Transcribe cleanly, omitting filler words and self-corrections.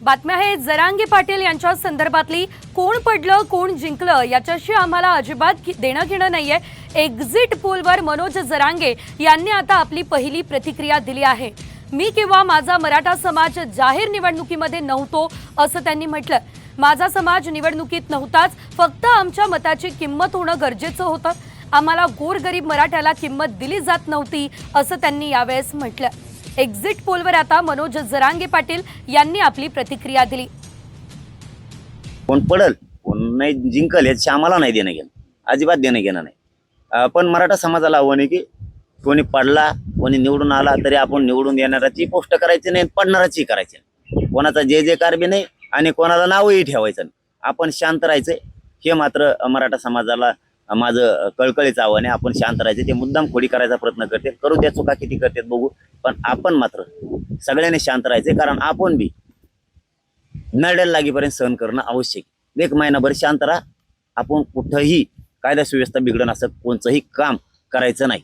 बातम्या आहे जरांगे पाटील यांच्या संदर्भातली कोण पडलं कोण जिंकलं याच्याशी आम्हाला अजिबात देणं घेणं नाहीये। एक्झिट पोलवर मनोज जरांगे यांनी आता आपली पहिली प्रतिक्रिया दिली आहे। मी किंवा माझा मराठा समाज जाहीर निवडणुकीमध्ये नव्हतो असं त्यांनी म्हटलं। माझा समाज निवडणुकीत नव्हताच, फक्त आमच्या मताची किंमत होणं गरजेचं होतं। आम्हाला गोरगरीब मराठ्याला किंमत दिली जात नव्हती असं त्यांनी यावेळेस म्हटलं। एक्झिट पोलवर आता मनोज जरांगे पाटील यांनी आपली प्रतिक्रिया दिली। कोण पडल कोण नाही जिंकल याची आम्हाला नाही देणं घेणं, अजिबात देणं घेणं नाही। पण मराठा समाजाला आव्हान आहे की कोणी पडला कोणी निवडून आला तरी आपण निवडून येणाराची पोस्ट करायची नाही, पडणाराची करायची नाही। कोणाचा जे जे कार बी नाही आणि कोणाला नावही ठेवायचं नाही। आपण शांत राहायचं, हे मात्र मराठा समाजाला माझं कळकळीचं आव्हान आहे। आपण शांत राहायचं, ते मुद्दाम खोडी करायचा प्रयत्न करते, करू द्या, चुका किती करतात बघू, पण आपण मात्र सगळ्यांनी शांत राहायचे। कारण आपण बी नरड्याला लागीपर्यंत सहन करणं आवश्यक। एक महिनाभर शांत राहा, आपण कुठंही कायदा सुव्यवस्था बिघडणं असं कोणतंही काम करायचं नाही।